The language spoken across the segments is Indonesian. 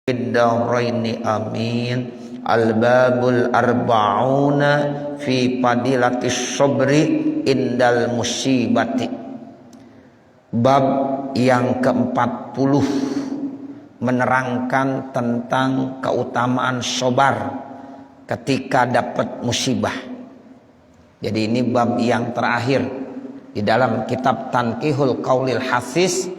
Bid-dahraini amin. Al-babul arba'una fi fadilatis sabri indal musibati. Bab yang ke-40 menerangkan tentang keutamaan sabar ketika dapat musibah. Jadi ini bab yang terakhir di dalam kitab Tanqihul Qaulil Hafiz,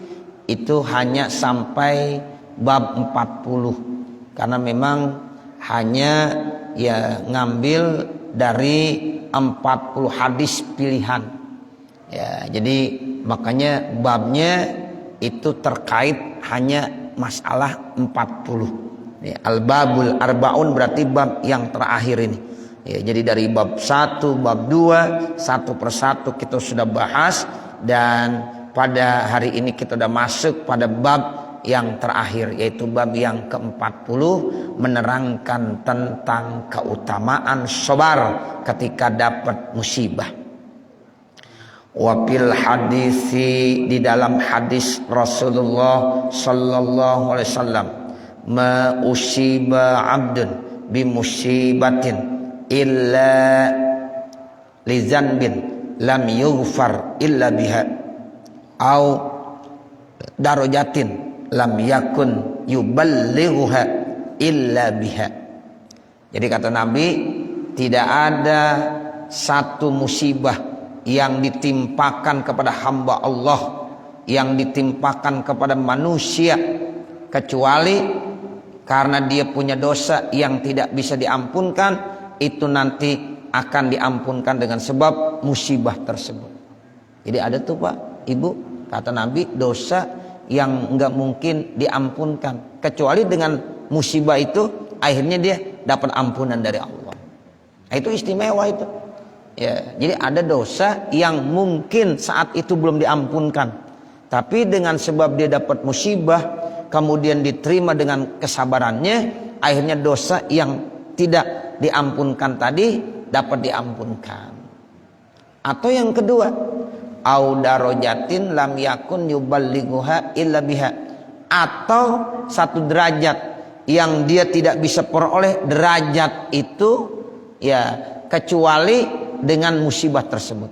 itu hanya sampai bab 40 karena memang hanya ngambil dari 40 hadis pilihan. Jadi makanya babnya itu terkait hanya masalah 40. Al-babul arbaun berarti bab yang terakhir ini. Jadi dari bab 1, bab 2, satu persatu kita sudah bahas, dan pada hari ini kita sudah masuk pada bab yang terakhir, yaitu bab yang ke-40 menerangkan tentang keutamaan sabar ketika dapat musibah. Wafil hadisi, di dalam hadis Rasulullah sallallahu alaihi wasallam, ma usiba abdun bi musibatin illa li zanbin lam yughfar illa biha au darajatin lam yakun yuballighuha illa biha. Jadi kata Nabi, tidak ada satu musibah yang ditimpakan kepada hamba Allah, yang ditimpakan kepada manusia, kecuali karena dia punya dosa yang tidak bisa diampunkan, itu nanti akan diampunkan dengan sebab musibah tersebut. Jadi ada tuh Pak, Ibu, kata Nabi, dosa yang enggak mungkin diampunkan, kecuali dengan musibah itu akhirnya dia dapat ampunan dari Allah. Itu istimewa itu. Jadi ada dosa yang mungkin saat itu belum diampunkan, tapi dengan sebab dia dapat musibah, kemudian diterima dengan kesabarannya, akhirnya dosa yang tidak diampunkan tadi dapat diampunkan. Atau yang kedua, au darajatin lam yakun yuballighuha illa biha, atau satu derajat yang dia tidak bisa peroleh derajat itu kecuali dengan musibah tersebut.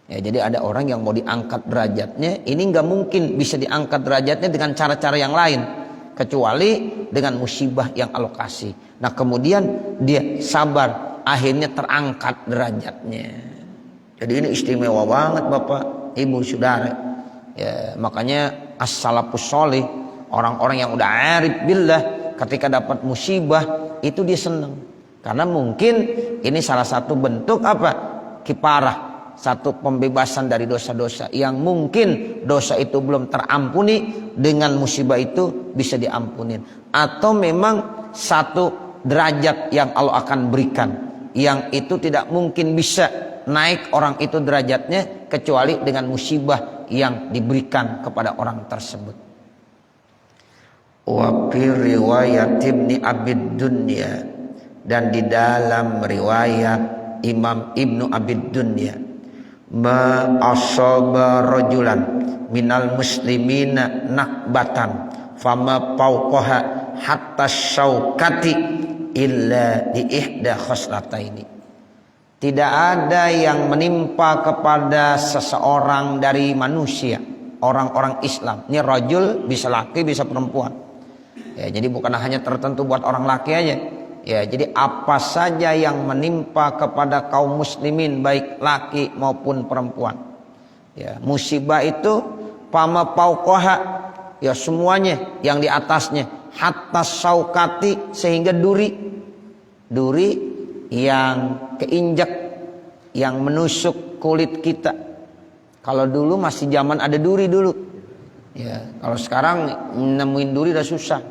Jadi ada orang yang mau diangkat derajatnya, ini nggak mungkin bisa diangkat derajatnya dengan cara-cara yang lain kecuali dengan musibah yang Allah kasih. Nah kemudian dia sabar, akhirnya terangkat derajatnya. Jadi ini istimewa banget Bapak, Ibu, Saudara. Makanya as-salafus sholih, orang-orang yang udah arif billah, ketika dapat musibah itu dia senang. Karena mungkin ini salah satu bentuk apa? Kiparah, satu pembebasan dari dosa-dosa yang mungkin dosa itu belum terampuni, dengan musibah itu bisa diampunin. Atau memang satu derajat yang Allah akan berikan, yang itu tidak mungkin bisa naik orang itu derajatnya kecuali dengan musibah yang diberikan kepada orang tersebut. Wa fi riwayat Ibnu Abid Dunya, dan di dalam riwayat Imam Ibnu Abid Dunya, ma asaba rajulan minal muslimina nakbatan fama fawqaha hatta syaukati illa di ihda khoslataini. Tidak ada yang menimpa kepada seseorang dari manusia, orang-orang Islam. Ini rajul bisa laki bisa perempuan. Jadi bukan hanya tertentu buat orang laki aja. Jadi apa saja yang menimpa kepada kaum muslimin, baik laki maupun perempuan. Musibah itu pama pauqaha, semuanya yang di atasnya, hatta saukati, sehingga duri yang keinjak, yang menusuk kulit kita. Kalau dulu masih zaman ada duri dulu. Kalau sekarang nemuin duri udah susah.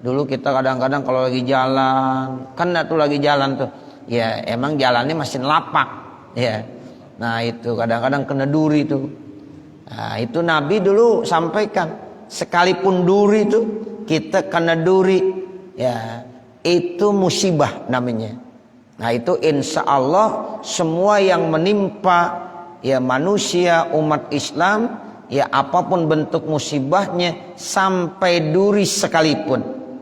Dulu kita kadang-kadang kalau lagi jalan, kan tuh lagi jalan tuh, emang jalannya masih lapak. Nah itu kadang-kadang kena duri tuh. Nah itu Nabi dulu sampaikan, sekalipun duri itu kita kena duri, itu musibah namanya. Nah itu insya Allah semua yang menimpa manusia umat Islam, apapun bentuk musibahnya, sampai duri sekalipun,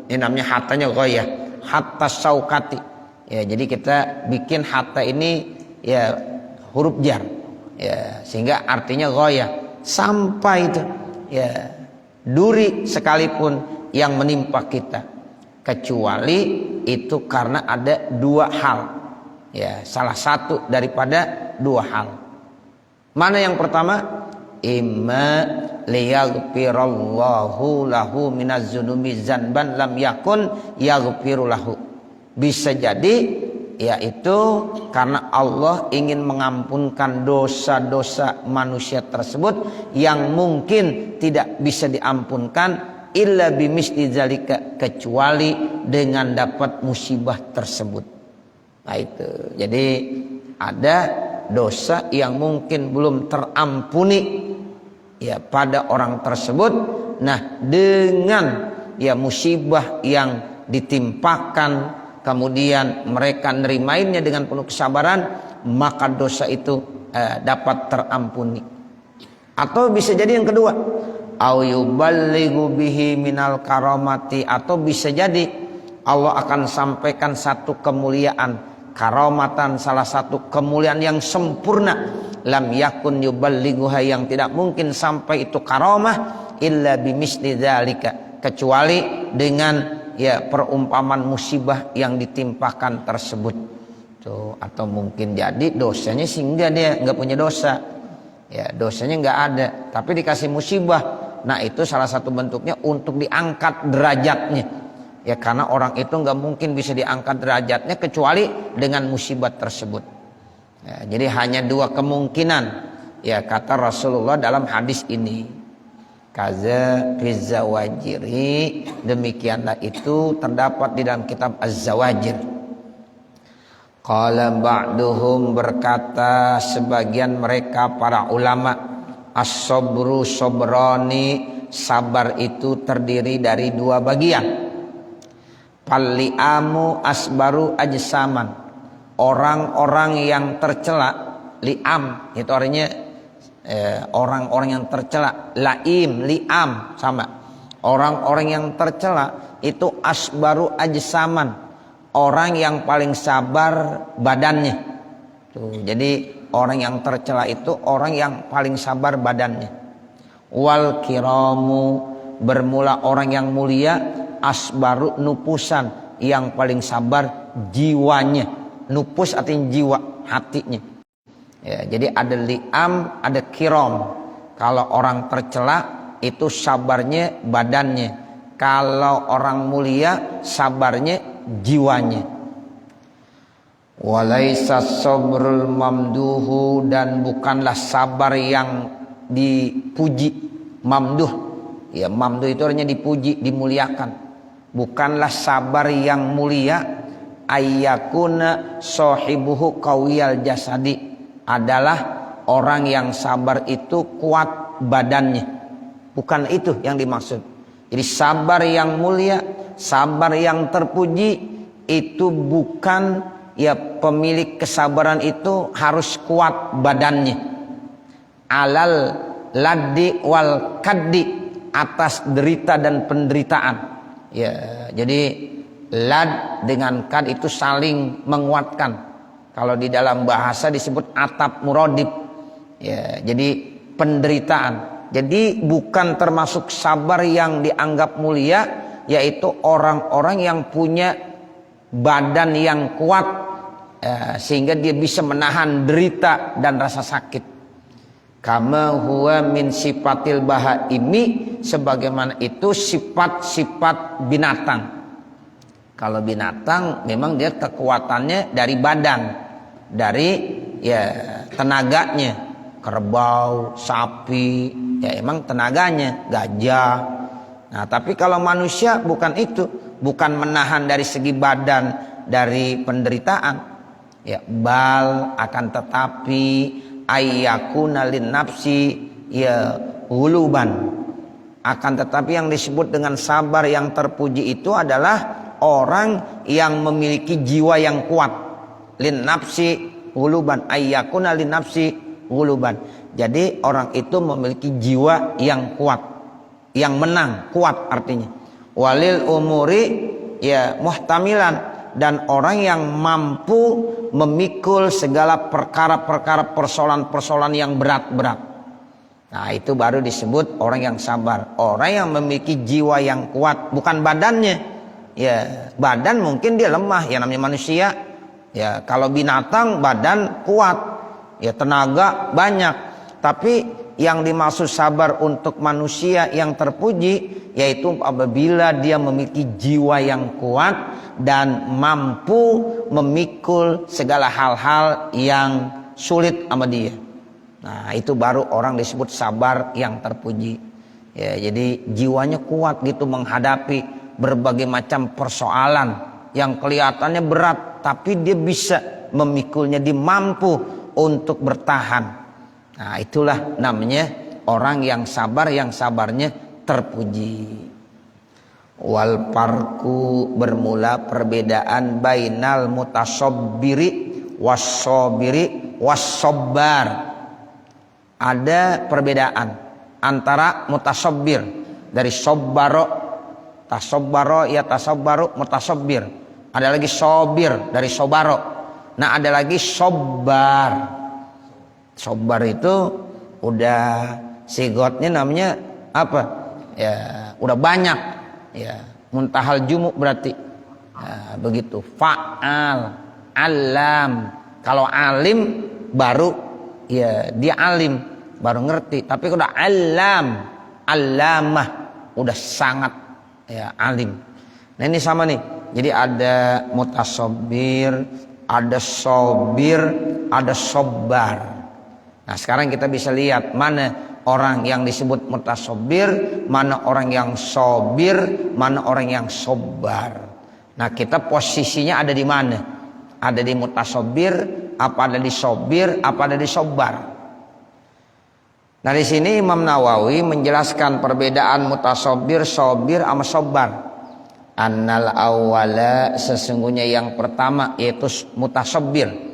Ini namanya hatanya ghayah, hatta saukati. Ya, jadi kita bikin hatta ini ya huruf jar. Ya, sehingga artinya ghayah, sampai itu. Ya, duri sekalipun yang menimpa kita, kecuali itu karena ada dua hal. Ya, salah satu daripada dua hal. Mana yang pertama? Imma liyaghfirallahu lahu minaz dzunubi dzanban lam yakun yaghfiru lahu. Bisa jadi yaitu karena Allah ingin mengampunkan dosa-dosa manusia tersebut yang mungkin tidak bisa diampunkan illa bimisli dzalika, kecuali dengan dapat musibah tersebut. Nah itu. Jadi ada dosa yang mungkin belum terampuni ya pada orang tersebut. Nah, dengan ya musibah yang ditimpakan, kemudian mereka nerimainnya dengan penuh kesabaran, maka dosa itu dapat terampuni. Atau bisa jadi yang kedua, au yuballighu bihi minal karamati, atau bisa jadi Allah akan sampaikan satu kemuliaan, karamatan, salah satu kemuliaan yang sempurna, lam yakun yuballighuha, yang tidak mungkin sampai itu karamah illa bimisli dzalika, kecuali dengan ya perumpamaan musibah yang ditimpakan tersebut. Tuh, atau mungkin jadi dosanya sehingga dia nggak punya dosa, ya dosanya nggak ada, tapi dikasih musibah. Nah itu salah satu bentuknya untuk diangkat derajatnya. Ya karena orang itu nggak mungkin bisa diangkat derajatnya kecuali dengan musibah tersebut. Ya, jadi hanya dua kemungkinan. Ya kata Rasulullah dalam hadis ini. Kaza fizzawajiri, demikianlah itu terdapat di dalam kitab Az-Zawajir. Qala ba'duhum, berkata sebagian mereka para ulama, as-sabru sabrani, sabar itu terdiri dari dua bagian. Li'amu asbaru ajsaman, orang-orang yang tercela. Li'am itu artinya orang-orang yang tercela. Laim, li'am sama. Orang-orang yang tercela itu asbaru ajsaman, orang yang paling sabar badannya. Tuh, jadi orang yang tercela itu orang yang paling sabar badannya. Wal kiramu, bermula orang yang mulia, asbaru nupusan, yang paling sabar jiwanya. Nupus artinya jiwa, hatinya. Ya, jadi ada li'am, ada kiram. Kalau orang tercela itu sabarnya badannya. Kalau orang mulia sabarnya jiwanya. Walaisa sabrul mamduhu, dan bukanlah sabar yang dipuji. Mamduh, ya mamduh itu artinya dipuji, dimuliakan. Bukanlah sabar yang mulia, ayyakuna sahibuhu qawiyal jasadi, adalah orang yang sabar itu kuat badannya. Bukan itu yang dimaksud. Jadi sabar yang mulia, sabar yang terpuji itu bukan ya pemilik kesabaran itu harus kuat badannya. Alal laddi wal kaddi, atas derita dan penderitaan. Ya, jadi lad dengan kad itu saling menguatkan. Kalau di dalam bahasa disebut atap muradib. Ya, jadi penderitaan. Jadi bukan termasuk sabar yang dianggap mulia, yaitu orang-orang yang punya badan yang kuat, sehingga dia bisa menahan derita dan rasa sakit. Kama huwa min sifatil bahaimi, sebagaimana itu sifat-sifat binatang. Kalau binatang memang dia kekuatannya dari badan, dari ya tenaganya. Kerbau, sapi, ya emang tenaganya, gajah. Nah, tapi kalau manusia bukan itu, bukan menahan dari segi badan, dari penderitaan. Ya, bal akan tetapi ayyakuna lin nafsi ya huluban, akan tetapi yang disebut dengan sabar yang terpuji itu adalah orang yang memiliki jiwa yang kuat. Lin nafsi huluban, ayyakuna lin nafsi huluban, jadi orang itu memiliki jiwa yang kuat, yang menang, kuat artinya. walil umuri ya muhtamilan, dan orang yang mampu memikul segala perkara-perkara persoalan-persoalan yang berat-berat. Nah, itu baru disebut orang yang sabar. Orang yang memiliki jiwa yang kuat, bukan badannya. Ya, badan mungkin dia lemah, ya namanya manusia. Ya, kalau binatang badan kuat, ya tenaga banyak. Tapi yang dimaksud sabar untuk manusia yang terpuji yaitu apabila dia memiliki jiwa yang kuat dan mampu memikul segala hal-hal yang sulit sama dia. Nah, itu baru orang disebut sabar yang terpuji. Ya, jadi jiwanya kuat gitu menghadapi berbagai macam persoalan yang kelihatannya berat, tapi dia bisa memikulnya, dia mampu untuk bertahan. Nah, itulah namanya orang yang sabar, yang sabarnya terpuji. Wal parku, bermula perbedaan bainal mutasabbiri wasobiri wasobbar. Ada perbedaan antara mutasabbir dari sobbaro, tasabbaro ya tasabbaru, mutasabbir. Ada lagi sobir dari sobaro. Nah, ada lagi sobbar. Sobar itu udah sigotnya namanya apa? Ya, udah banyak. Ya, muntahal jumuk berarti. Ya, begitu. Fa'al, alam. Kalau alim baru ya dia alim, baru ngerti. Tapi kalau udah alam, alamah, udah sangat ya alim. Nah, ini sama nih. Jadi ada mutasabbir, ada sobir, ada sobbar. Nah, sekarang kita bisa lihat mana orang yang disebut mutasabbir, mana orang yang sobir, mana orang yang sobar. Nah, kita posisinya ada di mana? Ada di mutasabbir, apa ada di sobir, apa ada di sobar. Nah, di sini Imam Nawawi menjelaskan perbedaan mutasabbir, sobir, sama sobar. Annal awwala, sesungguhnya yang pertama yaitu mutasabbir.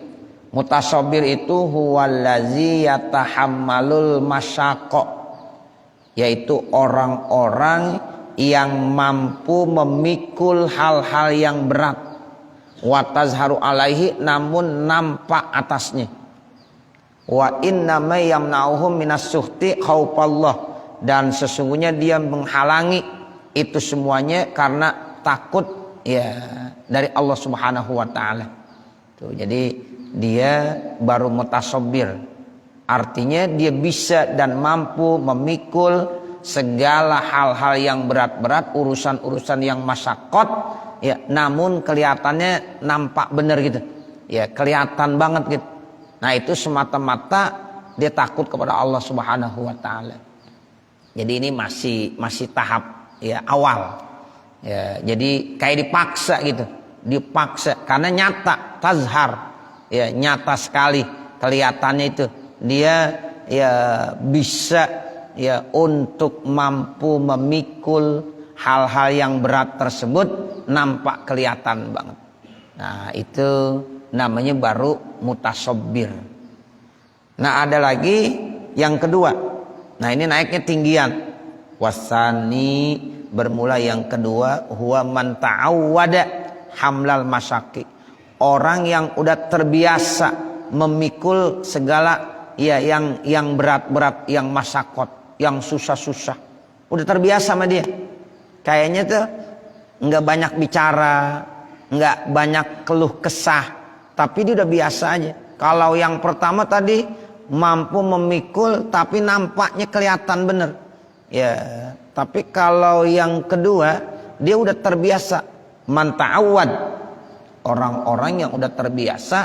Mutasabbir itu huwallazi yatahammalul masyaqqa, yaitu orang-orang yang mampu memikul hal-hal yang berat. Wa tazharu alaihi, namun nampak atasnya. Wa innama yamna'uhum minas suhti khaufallah, dan sesungguhnya dia menghalangi itu semuanya karena takut ya dari Allah Subhanahu wa taala. Tuh, jadi dia baru mutasabbir, artinya dia bisa dan mampu memikul segala hal-hal yang berat-berat, urusan-urusan yang masyaqqat ya, namun kelihatannya nampak benar gitu ya, kelihatan banget gitu. Nah, itu semata-mata dia takut kepada Allah Subhanahu wa taala. Jadi ini masih tahap ya awal ya, jadi kayak dipaksa gitu, dipaksa karena nyata, tazhar ya, nyata sekali kelihatannya itu dia ya bisa ya untuk mampu memikul hal-hal yang berat tersebut, nampak kelihatan banget. Nah, itu namanya baru mutasabbir. Nah, ada lagi yang kedua. Nah, ini naiknya tinggian. Wasani, bermula yang kedua, huwa man ta'awwada hamlal masyaqi. Orang yang udah terbiasa memikul segala ya yang berat-berat, yang masyaqqat, yang susah-susah. Udah terbiasa sama dia. Kayaknya tuh nggak banyak bicara, nggak banyak keluh kesah, tapi dia udah biasa aja. Kalau yang pertama tadi mampu memikul tapi nampaknya kelihatan bener. Ya, tapi kalau yang kedua dia udah terbiasa. Man ta'awwad, orang-orang yang udah terbiasa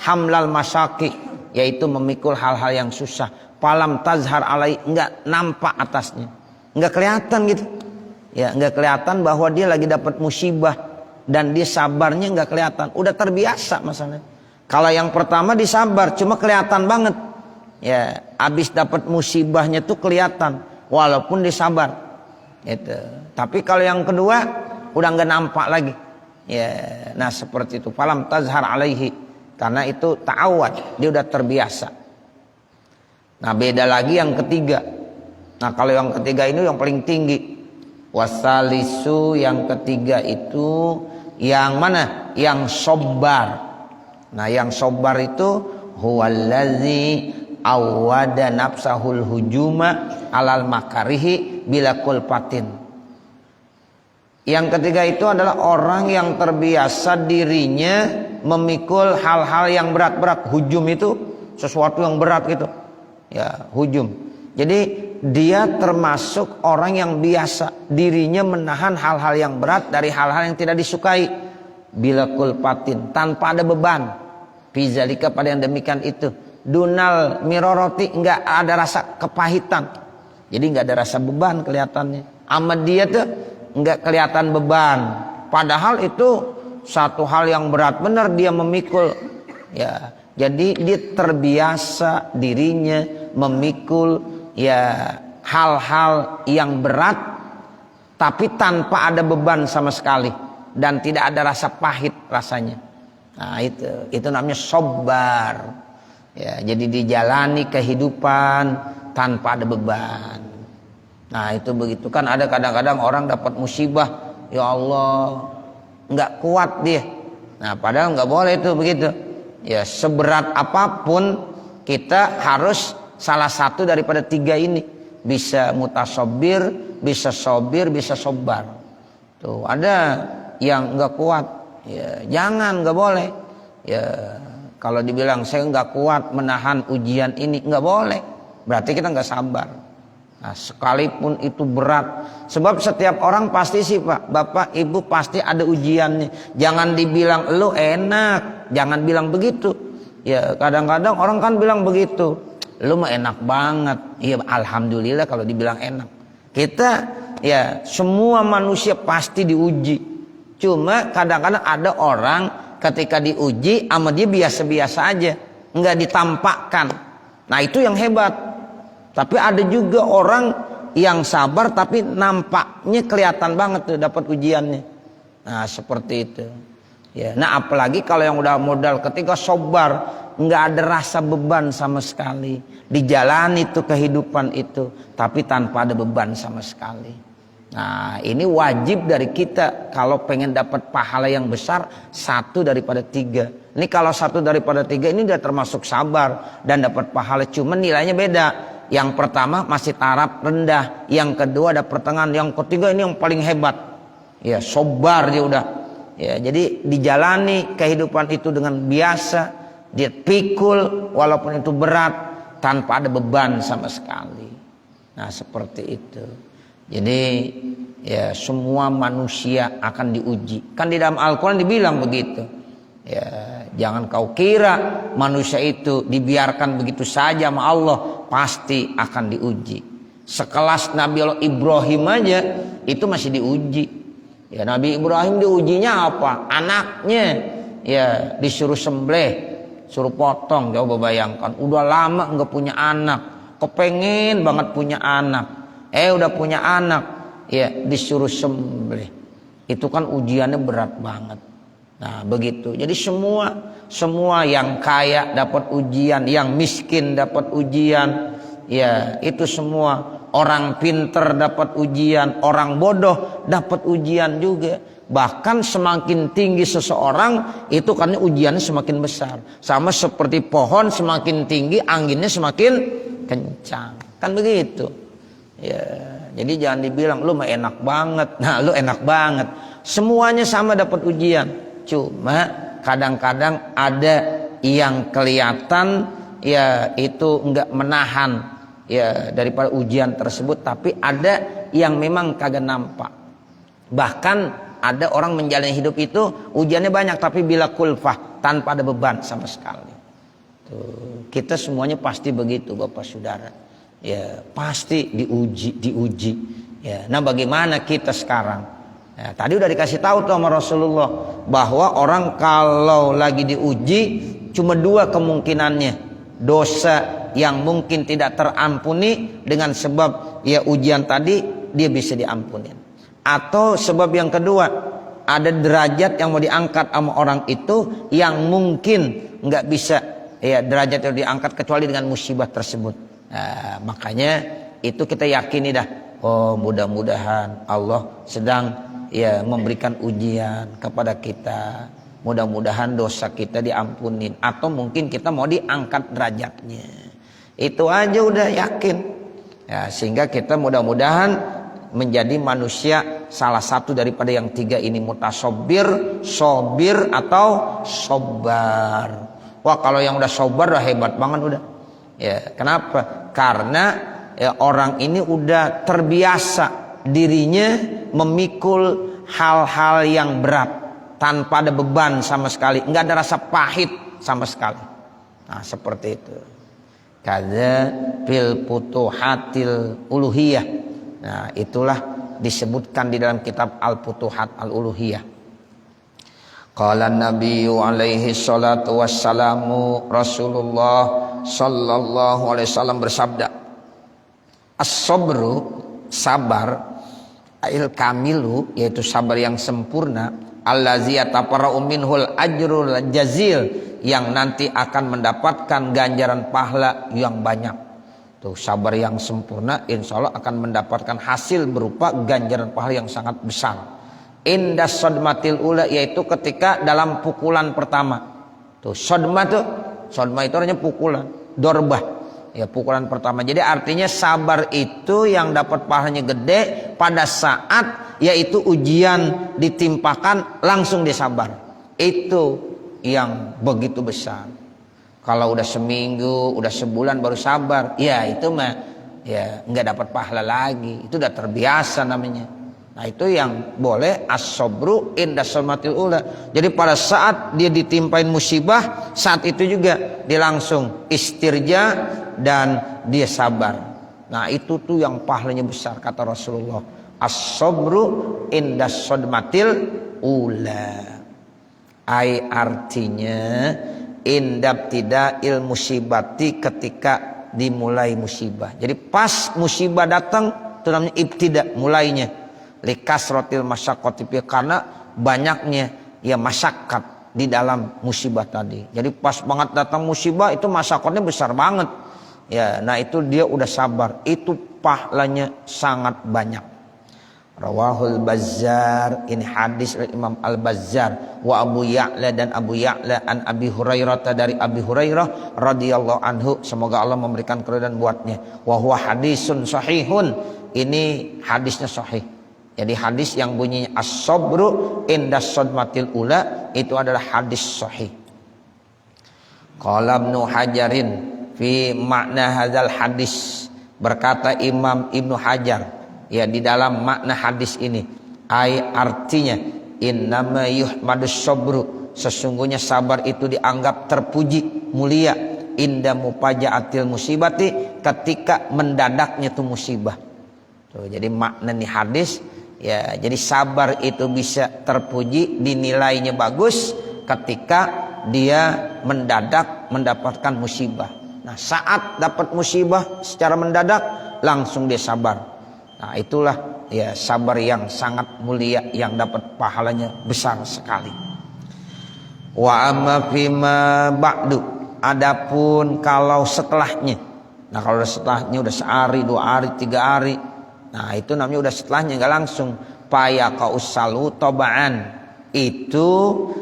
hamlal masyaqi, yaitu memikul hal-hal yang susah. Falam tazhar alai, enggak nampak atasnya, enggak kelihatan gitu ya, enggak kelihatan bahwa dia lagi dapat musibah, dan dia sabarnya enggak kelihatan, udah terbiasa masalahnya. Kalau yang pertama disabar cuma kelihatan banget ya, habis dapat musibahnya tuh kelihatan walaupun disabar gitu. Tapi kalau yang kedua udah enggak nampak lagi ya. Nah, seperti itu, falam tazhar alaihi, karena itu ta'awad, dia udah terbiasa. Nah, beda lagi yang ketiga. Nah, kalau yang ketiga ini yang paling tinggi. Wasalisu yang ketiga itu yang mana? Yang sobar. Nah, yang sobar itu huwallazi awwada nafsahul hujuma alal makarihi bila kulpatin. Yang ketiga itu adalah orang yang terbiasa dirinya memikul hal-hal yang berat-berat. Hujum itu sesuatu yang berat gitu. Ya, hujum. Jadi dia termasuk orang yang biasa dirinya menahan hal-hal yang berat dari hal-hal yang tidak disukai. Bila kulpatin, tanpa ada beban. Fizalika, pada yang demikian itu. Dunal miroroti, enggak ada rasa kepahitan. Jadi enggak ada rasa beban kelihatannya. Sama dia tuh enggak kelihatan beban. Padahal itu satu hal yang berat benar dia memikul. Ya, jadi dia terbiasa dirinya memikul ya hal-hal yang berat, tapi tanpa ada beban sama sekali dan tidak ada rasa pahit rasanya. Nah, itu namanya sobar. Ya, jadi dijalani kehidupan tanpa ada beban. Nah, itu begitu kan. Ada kadang-kadang orang dapat musibah, ya Allah, nggak kuat dia. Nah, padahal nggak boleh itu begitu. Ya, seberat apapun kita harus salah satu daripada tiga ini. Bisa mutasobir, bisa sobir, bisa sobar. Tuh, ada yang nggak kuat, ya jangan, nggak boleh. Ya, kalau dibilang saya nggak kuat menahan ujian ini, nggak boleh. Berarti kita nggak sabar. Nah, sekalipun itu berat. Sebab setiap orang pasti sih Pak, Bapak, Ibu pasti ada ujiannya. Jangan dibilang lu enak, jangan bilang begitu. Ya, kadang-kadang orang kan bilang begitu. Lu mah enak banget. Iya, alhamdulillah kalau dibilang enak. Kita ya semua manusia pasti diuji. Cuma kadang-kadang ada orang ketika diuji sama dia biasa-biasa aja, nggak ditampakkan. Nah, itu yang hebat. Tapi ada juga orang yang sabar tapi nampaknya kelihatan banget tuh dapat ujiannya. Nah, seperti itu. Ya, nah apalagi kalau yang udah modal ketika sobar, nggak ada rasa beban sama sekali. Dijalani itu kehidupan itu, tapi tanpa ada beban sama sekali. Nah, ini wajib dari kita kalau pengen dapat pahala yang besar, satu daripada tiga. Ini kalau satu daripada tiga ini udah termasuk sabar dan dapat pahala, cuma nilainya beda. Yang pertama masih taraf rendah, yang kedua ada pertengahan, yang ketiga ini yang paling hebat. Ya, sobar dia udah. Ya, jadi dijalani kehidupan itu dengan biasa, dia pikul walaupun itu berat tanpa ada beban sama sekali. Nah, seperti itu. Jadi ya semua manusia akan diuji. Kan di dalam Al-Quran dibilang begitu. Ya, jangan kau kira manusia itu dibiarkan begitu saja sama Allah, pasti akan diuji. Sekelas Nabi Allah Ibrahim aja itu masih diuji. Ya, Nabi Ibrahim diujinya apa? Anaknya ya disuruh sembelih, suruh potong. Coba bayangkan, udah lama nggak punya anak, kepengen banget punya anak. Udah punya anak, ya disuruh sembelih. Itu kan ujiannya berat banget. Nah, begitu. Jadi semua yang kaya dapat ujian, yang miskin dapat ujian. Ya, itu semua. Orang pinter dapat ujian, orang bodoh dapat ujian juga. Bahkan semakin tinggi seseorang, itu karena ujiannya semakin besar. Sama seperti pohon semakin tinggi, anginnya semakin kencang. Kan begitu. Ya, jadi jangan dibilang lu mah enak banget. Nah, lu enak banget. Semuanya sama dapat ujian. Cuma kadang-kadang ada yang kelihatan ya itu enggak menahan ya daripada ujian tersebut, tapi ada yang memang kagak nampak. Bahkan ada orang menjalani hidup itu ujiannya banyak tapi bila kulfah, tanpa ada beban sama sekali. Tuh, kita semuanya pasti begitu Bapak Saudara. Ya, pasti diuji. Ya, nah bagaimana kita sekarang? Ya, tadi udah dikasih tahu tuh sama Rasulullah bahwa orang kalau lagi diuji cuma dua kemungkinannya. Dosa yang mungkin tidak terampuni dengan sebab ya ujian tadi dia bisa diampuni. Atau sebab yang kedua, ada derajat yang mau diangkat sama orang itu yang mungkin nggak bisa ya derajat itu diangkat kecuali dengan musibah tersebut. Nah, makanya itu kita yakini dah oh mudah-mudahan Allah sedang ya memberikan ujian kepada kita. Mudah-mudahan dosa kita diampunin, atau mungkin kita mau diangkat derajatnya. Itu aja udah yakin. Ya, sehingga kita mudah-mudahan menjadi manusia salah satu daripada yang tiga ini, mutasobbir, sobir atau sobar. Wah, kalau yang udah sobar udah hebat banget udah. Ya, kenapa? Karena ya, orang ini udah terbiasa dirinya memikul hal-hal yang berat tanpa ada beban sama sekali, nggak ada rasa pahit sama sekali. Nah, seperti itu. Kada fil futuhatil uluhiyah. Nah, itulah disebutkan di dalam kitab Al-Futuhat Al-Uluhiyah. Qala Nabiyyu alaihi salatu wassalamu, Rasulullah sallallahu alaihi wasallam bersabda, as-sabru, sabar, il kamilu, yaitu sabar yang sempurna, allazi yataparra'u minhul ajrul jazil, yang nanti akan mendapatkan ganjaran pahala yang banyak. Tuh, sabar yang sempurna insya Allah akan mendapatkan hasil berupa ganjaran pahala yang sangat besar. Inda sodmatil ula, yaitu ketika dalam pukulan pertama. Tuh, sodma itu artinya pukulan, dorbah, ya pukulan pertama. Jadi artinya sabar itu yang dapat pahalanya gede pada saat yaitu ujian ditimpakan langsung dia sabar. Itu yang begitu besar. Kalau udah seminggu, udah sebulan baru sabar, ya itu mah ya nggak dapat pahala lagi. Itu udah terbiasa namanya. Nah, itu yang boleh as-sabru inda samatil ula. Jadi pada saat dia ditimpain musibah, saat itu juga dia langsung istirja dan dia sabar. Nah, itu tuh yang pahalanya besar kata Rasulullah. As-sabru inda sodmatil ula. Ai artinya indab tidak il musibati, ketika dimulai musibah. Jadi pas musibah datang itu namanya ibtida, mulainya. Likasrotil masyaqqati, karena banyaknya ya masyaqqat di dalam musibah tadi. Jadi pas banget datang musibah itu masyaqqatnya besar banget. Ya, nah itu dia udah sabar. Itu pahalanya sangat banyak. Rawahul Bazzar, ini hadis Imam Al-Bazzar, wa Abu Ya'la dan Abu Ya'la an Abi Hurairah, dari Abi Hurairah radhiyallahu anhu, semoga Allah memberikan keridhaan buatnya. Wa huwa hadisun sahihun, ini hadisnya sahih. Jadi hadis yang bunyinya as-sabru inda sadmatil ula itu adalah hadis sahih. Qala Ibnu Hajarin fi makna hadzal hadis, berkata Imam Ibnu Hajar ya di dalam makna hadis ini, ai artinya innama yuhmadus sabru, sesungguhnya sabar itu dianggap terpuji, mulia, inda mupajaatil musibati, ketika mendadaknya tuh musibah. Tuh, jadi makna nih hadis ya, jadi sabar itu bisa terpuji, dinilainya bagus ketika dia mendadak mendapatkan musibah. Nah, saat dapat musibah secara mendadak langsung dia sabar. Nah, itulah ya sabar yang sangat mulia, yang dapat pahalanya besar sekali. Wa amma fima ba'du, adapun kalau setelahnya. Nah, kalau setelahnya udah sehari, 2 hari, 3 hari, nah itu namanya udah setelahnya, nggak langsung. Paya kausalu tobaan, itu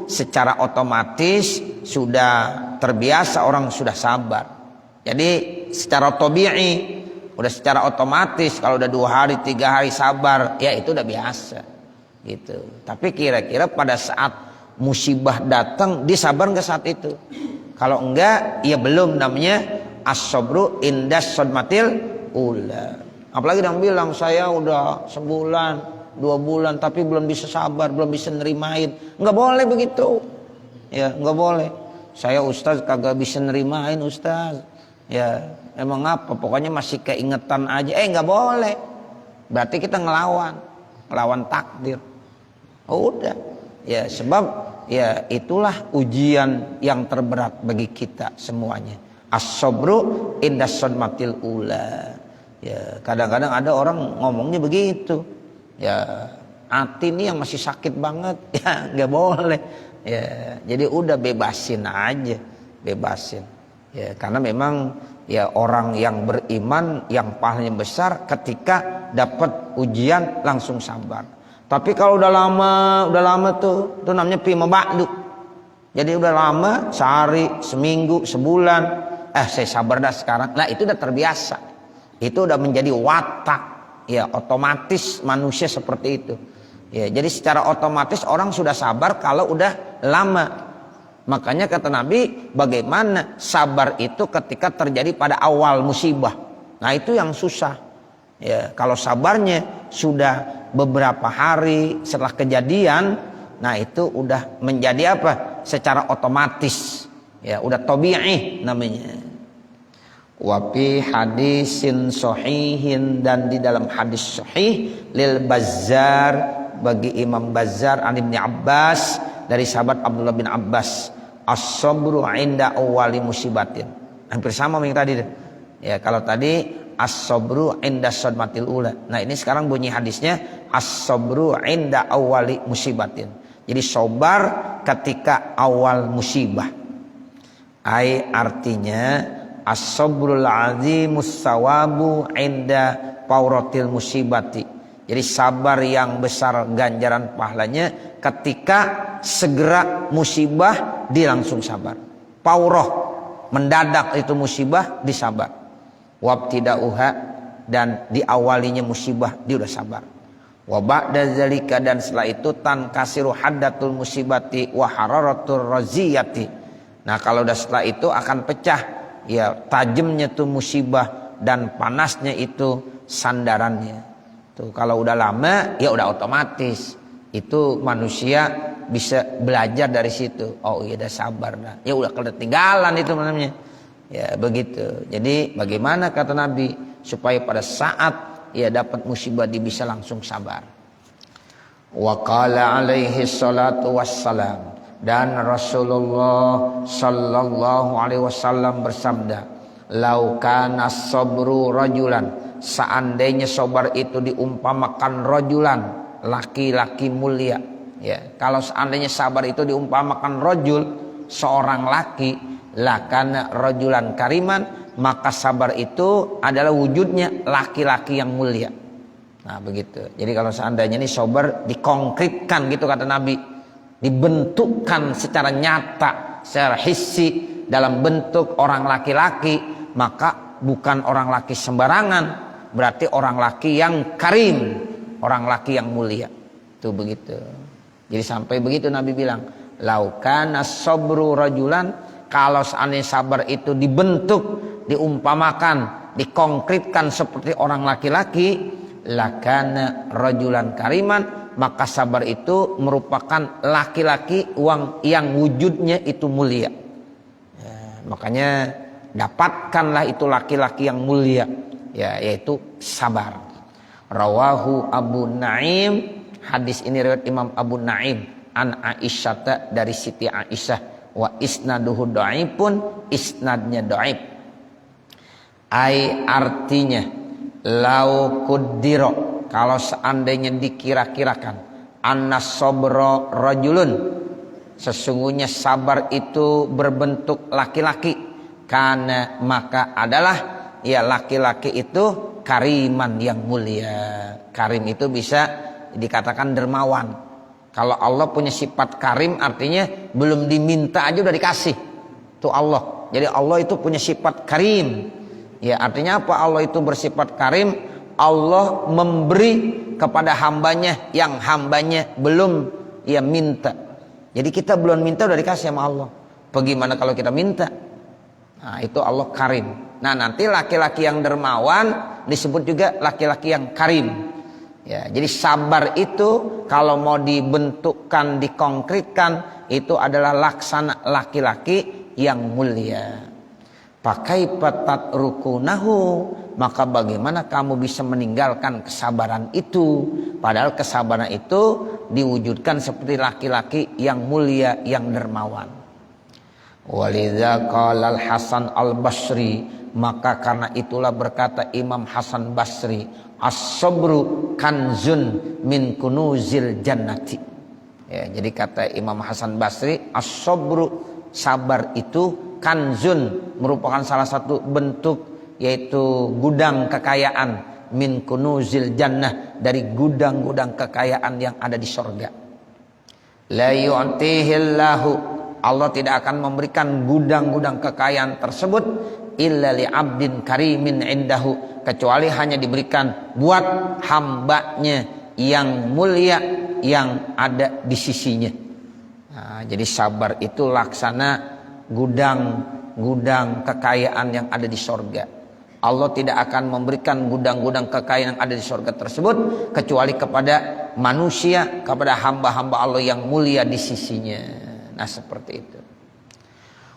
secara otomatis sudah terbiasa, orang sudah sabar. Jadi secara tabi'i, udah secara otomatis kalau udah 2 hari 3 hari sabar, ya itu udah biasa gitu. Tapi kira-kira pada saat musibah datang dia sabar nggak saat itu? Kalau enggak, ya belum, namanya as-sabru indas sadmatil ula. Apalagi yang bilang saya udah sebulan 2 bulan tapi belum bisa sabar, belum bisa nerimain. Nggak boleh begitu ya, nggak boleh. Saya ustaz kagak bisa nerimain ustaz ya. Emang apa? Pokoknya masih keingetan aja. Nggak boleh. Berarti kita ngelawan takdir. Oh, udah. Ya, sebab ya itulah ujian yang terberat bagi kita semuanya. As-sabru indas sadmatil ula. Ya, kadang-kadang ada orang ngomongnya begitu. Ya, hati ini yang masih sakit banget. Ya, nggak boleh. Ya, jadi udah bebasin aja, bebasin. Ya, karena memang ya orang yang beriman yang pahalanya besar ketika dapat ujian langsung sabar. Tapi kalau udah lama tuh namanya fima ba'du. Jadi udah lama, sehari, seminggu, sebulan, saya sabar dah sekarang. Nah, itu udah terbiasa. Itu udah menjadi watak, ya otomatis manusia seperti itu. Ya, jadi secara otomatis orang sudah sabar kalau udah lama. Makanya kata Nabi, bagaimana sabar itu ketika terjadi pada awal musibah. Nah, itu yang susah. Ya, kalau sabarnya sudah beberapa hari setelah kejadian, nah itu udah menjadi apa? Secara otomatis. Ya, udah tabi'i namanya. Wa fi hadisin sahihin, dan di dalam hadis sahih lil Bazzar, bagi Imam Bazzar an Ibnu Abbas, dari sahabat Abdullah bin Abbas, as-sabru 'inda awwali musibatin. Hampir sama yang tadi. Ya, kalau tadi as-sabru 'inda sadmatil ula. Nah, ini sekarang bunyi hadisnya as-sabru 'inda awwali musibatin. Jadi sabar ketika awal musibah. Artinya as-sabrul 'azimus sawabu 'inda pauratil musibati. Jadi sabar yang besar ganjaran pahalanya ketika segera musibah dia langsung sabar. Paurah, mendadak itu musibah disabar. Wabtida'uha, dan diawalinya musibah dia udah sabar. Wa ba'da zalika, dan setelah itu tankasiru haddatul musibati wa hararatur raziyati. Nah, kalau udah setelah itu akan pecah ya tajamnya tuh musibah dan panasnya itu sandarannya. Tuh kalau udah lama ya udah otomatis itu manusia bisa belajar dari situ. Oh iya udah sabar dah. Ya udah ketinggalan itu namanya. Ya begitu. Jadi bagaimana kata Nabi supaya pada saat ia dapat musibah dia bisa langsung sabar. Wa qala alaihi salatu wassalam, dan Rasulullah sallallahu alaihi wasallam bersabda, lau kana sabru rajulan, seandainya sabar itu diumpamakan rajulan, laki-laki mulia. Ya, kalau seandainya sabar itu diumpamakan rajul, seorang laki, lakana rajulan kariman, maka sabar itu adalah wujudnya laki-laki yang mulia. Nah begitu. Jadi kalau seandainya ini sabar dikonkretkan gitu kata Nabi, dibentukkan secara nyata, secara hissi dalam bentuk orang laki-laki, maka bukan orang laki sembarangan, berarti orang laki yang karim, orang laki yang mulia. Itu begitu. Jadi sampai begitu Nabi bilang, laukana sabru rajulan, kalau seandainya sabar itu dibentuk, diumpamakan, dikonkretkan seperti orang laki-laki, lakana rajulan kariman, maka sabar itu merupakan laki-laki yang wujudnya itu mulia. Ya, makanya dapatkanlah itu laki-laki yang mulia, ya, yaitu sabar. Rawahu Abu Naim, hadis ini riwayat Imam Abu Naim an Aisyah, dari Siti Aisyah, wa isnaduhu dhaifun, isnadnya dhaif. Artinya lau kuddiro, kalau seandainya dikira-kirakan, annas sabra rajulun, sesungguhnya sabar itu berbentuk laki-laki, karena maka adalah ya laki-laki itu kariman yang mulia. Karim itu bisa dikatakan dermawan. Kalau Allah punya sifat karim artinya belum diminta aja udah dikasih. Itu Allah. Jadi Allah itu punya sifat karim. Ya artinya apa? Allah itu bersifat karim. Allah memberi kepada hambanya yang hambanya belum ya minta. Jadi kita belum minta udah dikasih sama Allah. Bagaimana kalau kita minta? Nah itu Allah karim. Nah nanti laki-laki yang dermawan disebut juga laki-laki yang karim. Ya, jadi sabar itu kalau mau dibentukkan, dikonkretkan, itu adalah laksana laki-laki yang mulia. Pakai patat rukunahu, maka bagaimana kamu bisa meninggalkan kesabaran itu? Padahal kesabaran itu diwujudkan seperti laki-laki yang mulia, yang dermawan. Walidza qala Al-Hasan Al-Basri, maka karena itulah berkata Imam Hasan Basri, as-sabru kanzun min kunuzil jannati. Ya, jadi kata Imam Hasan Basri, as-sabru, sabar itu kanzun, merupakan salah satu bentuk yaitu gudang kekayaan, min kunuzil jannah, dari gudang-gudang kekayaan yang ada di surga. La yu'tihillahu, Allah tidak akan memberikan gudang-gudang kekayaan tersebut illa li abdin karimin indahu, kecuali hanya diberikan buat hambanya yang mulia yang ada di sisinya. Nah, jadi sabar itu laksana gudang-gudang kekayaan yang ada di surga. Allah tidak akan memberikan gudang-gudang kekayaan yang ada di surga tersebut kecuali kepada manusia, kepada hamba-hamba Allah yang mulia di sisinya. Nah, seperti itu.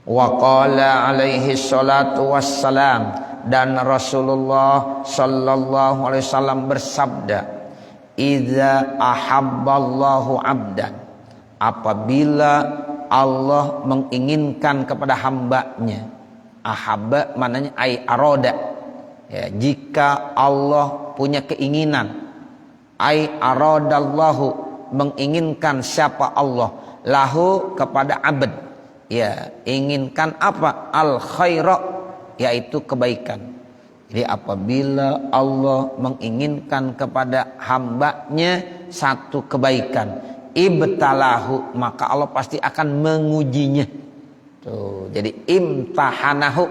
Wa qala alaihi salatu wassalam, dan Rasulullah sallallahu alaihi wasallam bersabda, idza ahabballahu abdan, apabila Allah menginginkan kepada hambanya, ahabba maknanya ay aroda, ya, jika Allah punya keinginan, ay aradallahu, menginginkan siapa Allah, lahu kepada abd, ya, inginkan apa? Al khaira, yaitu kebaikan. Jadi apabila Allah menginginkan kepada hambanya satu kebaikan, ibtalahu, maka Allah pasti akan mengujinya. Tuh, jadi imtahanahu,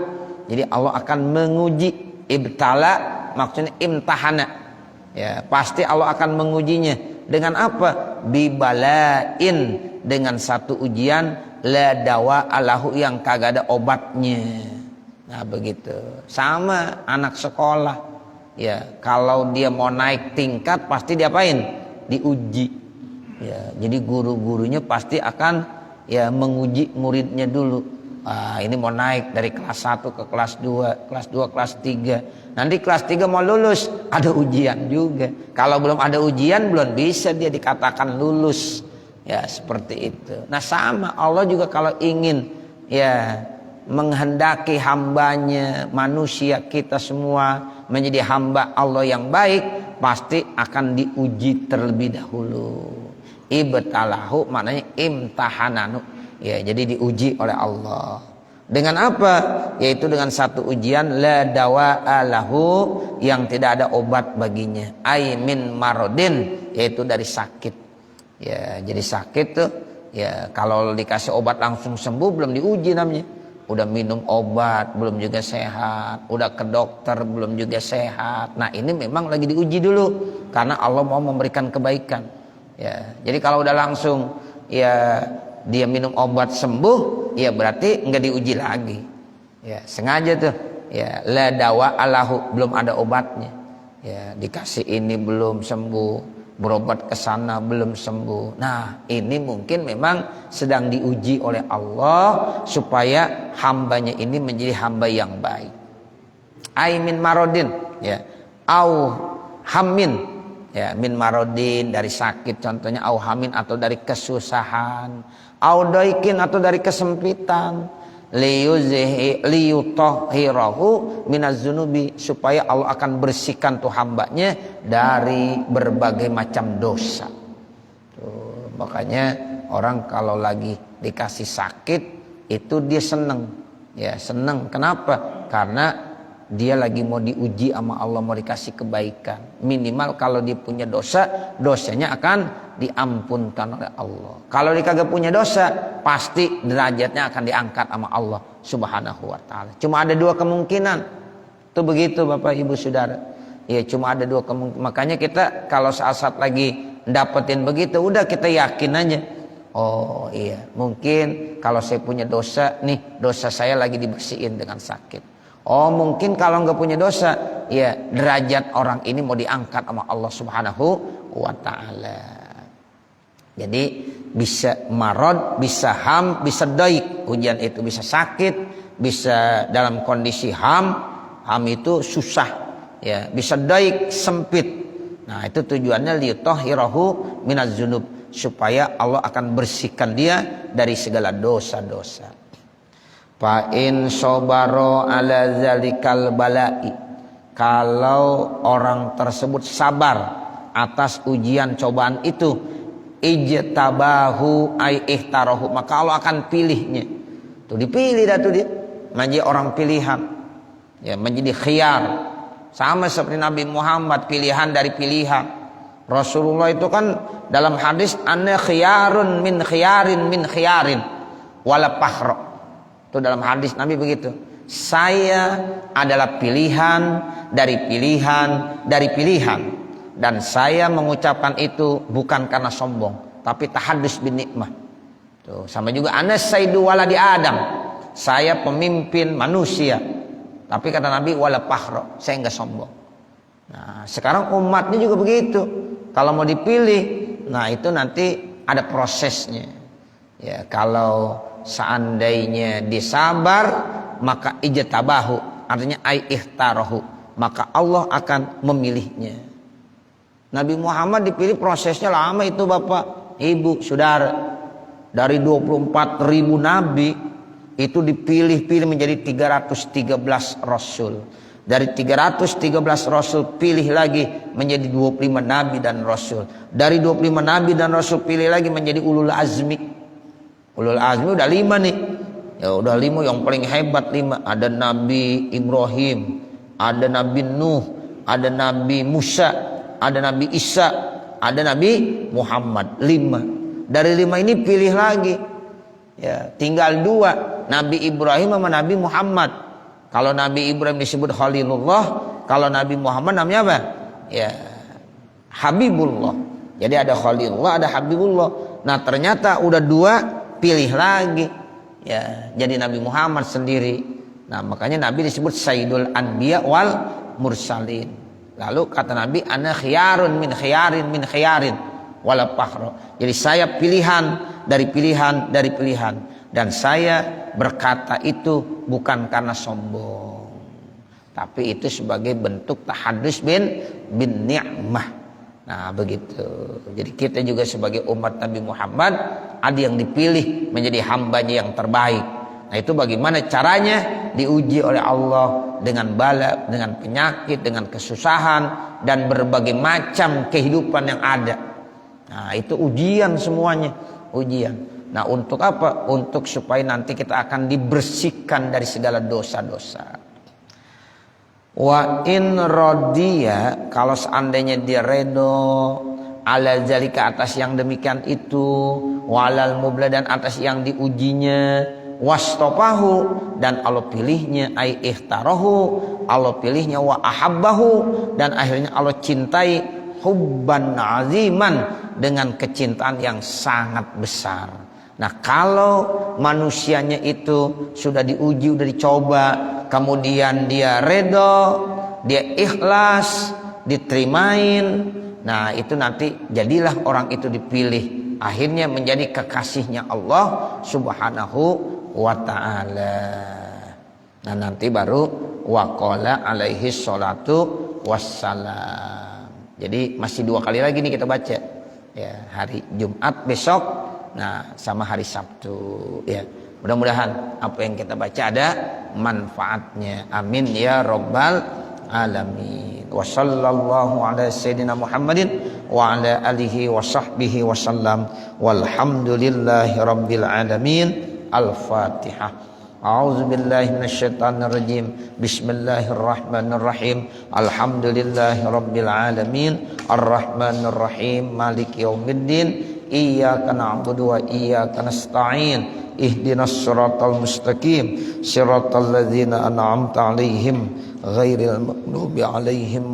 jadi Allah akan menguji. Ibtala maksudnya imtahana, ya, pasti Allah akan mengujinya dengan apa? Bibalain, dengan satu ujian, la dawa alahu, yang kagak ada obatnya. Nah, begitu. Sama anak sekolah, ya, kalau dia mau naik tingkat pasti diapain? Diuji. Ya, jadi guru-gurunya pasti akan, ya, menguji muridnya dulu. Ini mau naik dari kelas 1 ke kelas 2, kelas 2 kelas 3. Nanti kelas 3 mau lulus, ada ujian juga. Kalau belum ada ujian belum bisa dia dikatakan lulus. Ya, seperti itu. Nah, sama Allah juga kalau ingin, ya, menghendaki hambanya, manusia kita semua menjadi hamba Allah yang baik, pasti akan diuji terlebih dahulu. Ibtalahu maknanya imtahananu, ya, jadi diuji oleh Allah. Dengan apa? Yaitu dengan satu ujian, la dawa alahu, yang tidak ada obat baginya. Ai min marodin, yaitu dari sakit. Ya, jadi sakit tuh, ya, kalau dikasih obat langsung sembuh belum diuji namanya. Udah minum obat belum juga sehat, udah ke dokter belum juga sehat. Nah, ini memang lagi diuji dulu karena Allah mau memberikan kebaikan. Ya, jadi kalau udah langsung, ya, dia minum obat sembuh, ya berarti enggak diuji lagi. Ya, sengaja tuh, ya, la dawa alahu, belum ada obatnya. Ya, dikasih ini belum sembuh, berobat ke sana belum sembuh. Nah, ini mungkin memang sedang diuji oleh Allah supaya hambanya ini menjadi hamba yang baik. Ai min marodin, ya, au hamin, ya, min marodin dari sakit, contohnya au hamin atau dari kesusahan, au doikin atau dari kesempitan, liyutahhirahu minaz-zunubi, supaya Allah akan bersihkan tuh hambanya dari berbagai macam dosa. Tuh, makanya orang kalau lagi dikasih sakit itu dia seneng, ya, seneng. Kenapa? Karena dia lagi mau diuji sama Allah, mau dikasih kebaikan. Minimal kalau dia punya dosa, dosanya akan diampunkan oleh Allah. Kalau dia kagak punya dosa, pasti derajatnya akan diangkat sama Allah Subhanahu wa taala. Cuma ada dua kemungkinan. Itu begitu Bapak Ibu Saudara. Ya, cuma ada dua kemungkinan. Makanya kita kalau saat-saat lagi dapetin begitu, udah kita yakin aja. Oh iya, mungkin kalau saya punya dosa nih, dosa saya lagi dibersihin dengan sakit. Oh, mungkin kalau nggak punya dosa, ya derajat orang ini mau diangkat sama Allah Subhanahu wa taala. Jadi bisa marad, bisa ham, bisa daik. Ujian itu bisa sakit, bisa dalam kondisi ham itu susah, ya, bisa daik, sempit. Nah, itu tujuannya liyutahhirahu minaz-dzunub, supaya Allah akan bersihkan dia dari segala dosa-dosa. Fa in sobaro ala zalikal balai, kalau orang tersebut sabar atas ujian cobaan itu, ijtabahu ay ihtarahu, maka Allah akan pilihnya. Tuh dipilih dah tuh dia. menjadi orang pilihan, ya, menjadi khiyar. Sama seperti Nabi Muhammad, pilihan dari pilihan. Rasulullah itu kan dalam hadis, ana khiyarun min khiyarin wala fakhra. Itu dalam hadis Nabi begitu. Saya adalah pilihan dari pilihan dari pilihan, dan saya mengucapkan itu bukan karena sombong, tapi tahaddus bin nikmah. Tuh, sama juga ana sayyidu waladi Adam. Saya pemimpin manusia. Tapi kata Nabi wala fakhra, saya enggak sombong. Nah, sekarang umatnya juga begitu. Kalau mau dipilih, nah itu nanti ada prosesnya. Ya, kalau seandainya disabar, maka ijtabahu, artinya ai ikhtarahu, maka Allah akan memilihnya. Nabi Muhammad dipilih prosesnya lama itu Bapak, Ibu, Saudara. Dari 24.000 nabi itu dipilih-pilih menjadi 313 rasul. Dari 313 rasul pilih lagi menjadi 25 nabi dan rasul. Dari 25 nabi dan rasul pilih lagi menjadi ulul azmi. Ulul azmi udah 5 nih. Ya udah 5 yang paling hebat 5. Ada Nabi Ibrahim, ada Nabi Nuh, ada Nabi Musa, ada Nabi Isa, ada Nabi Muhammad. 5. Dari 5 ini pilih lagi. Ya, tinggal 2, Nabi Ibrahim sama Nabi Muhammad. Kalau Nabi Ibrahim disebut Khalilullah, kalau Nabi Muhammad namanya apa? Ya, Habibullah. Jadi ada Khalilullah, ada Habibullah. Nah, ternyata udah 2, pilih lagi. Ya, jadi Nabi Muhammad sendiri. Nah, makanya Nabi disebut Sayyidul Anbiya wal Mursalin. Lalu kata Nabi, ana khiyarun min khiyarin wala fakhra. Jadi saya pilihan dari pilihan dari pilihan, dan saya berkata itu bukan karena sombong, tapi itu sebagai bentuk tahaddus bin ni'mah. Nah begitu. Jadi kita juga sebagai umat Nabi Muhammad ada yang dipilih menjadi hambanya yang terbaik. Nah itu bagaimana caranya? Diuji oleh Allah dengan bala, dengan penyakit, dengan kesusahan, dan berbagai macam kehidupan yang ada. Nah itu ujian semuanya, ujian. Nah untuk apa? Untuk supaya nanti kita akan dibersihkan dari segala dosa-dosa. Wa in radiya, kalau seandainya dia redo, ala zalika, atas yang demikian itu, walal mubla, dan atas yang diujinya, wastopahu, dan Allah pilihnya, ai ikhtarahu, Allah pilihnya, wa ahabbahu, dan akhirnya Allah cintai, hubban aziman, dengan kecintaan yang sangat besar. Nah kalau manusianya itu sudah diuji, sudah dicoba, kemudian dia redo, dia ikhlas, diterimain, nah itu nanti jadilah orang itu dipilih, akhirnya menjadi kekasihnya Allah Subhanahu wa ta'ala. Nah nanti baru waqala alaihi sholatu wassalam. Jadi masih 2 kali lagi nih kita baca ya, hari Jumat besok, nah sama hari Sabtu ya. Mudah-mudahan apa yang kita baca ada manfaatnya. Amin ya rabbal alamin. Wa sallallahu ala sayyidina Muhammadin wa ala alihi wa sahbihi wa sallam. Walhamdulillahi rabbil alamin. Al-Fatihah. A'udzu billahi minasyaitonir rajim. Bismillahirrahmanirrahim. Alhamdulillahi rabbil alamin. Arrahmanir rahim. Maliki yaumiddin. Iyyaka na'budu wa iyyaka nasta'in. Ihdinas siratal mustaqim. Siratal ladzina an'amta 'alaihim ghairil maghdubi 'alaihim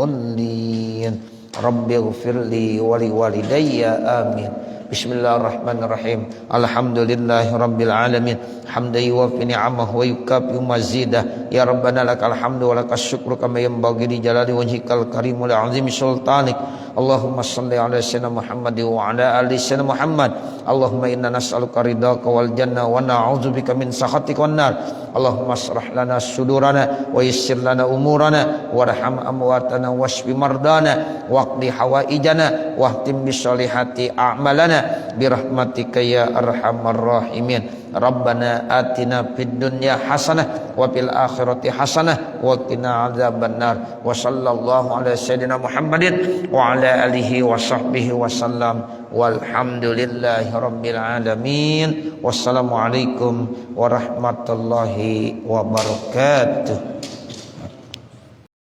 waladdallin. Rabbighfirli wa liwalidayya. Amin. Bismillahirrahmanirrahim. Alhamdulillahi rabbil alamin. Hamdan yuwaffi ni'amahu wa yukafi mazidah. Ya Rabbana lakal hamdu wa lakas syukru kama yanbaghi li jalali wajhikal karim wa li'azimi sultanik. Allahumma salli ala sayyidina Muhammad wa ala ali sayyidina Muhammad. Allahumma inna nas'aluka ridhaka wal jannah wa na'udzubika min sakhatika wan nar. Allahumma asrah lana sudurana wa yassir lana umurana warham amwatana washfi mardana waqdi hawaijana wahtim bisolihati a'malana birahmatika ya arhamar rahimin. Rabbana atina fid dunya hasanah wa fil akhirati hasanah wa qina adzabannar. Wa sallallahu ala sayyidina Muhammadin wa ala alihi wa sahbihi wa sallam. Walhamdulillahi rabbil alamin. Wassalamualaikum warahmatullahi wabarakatuh.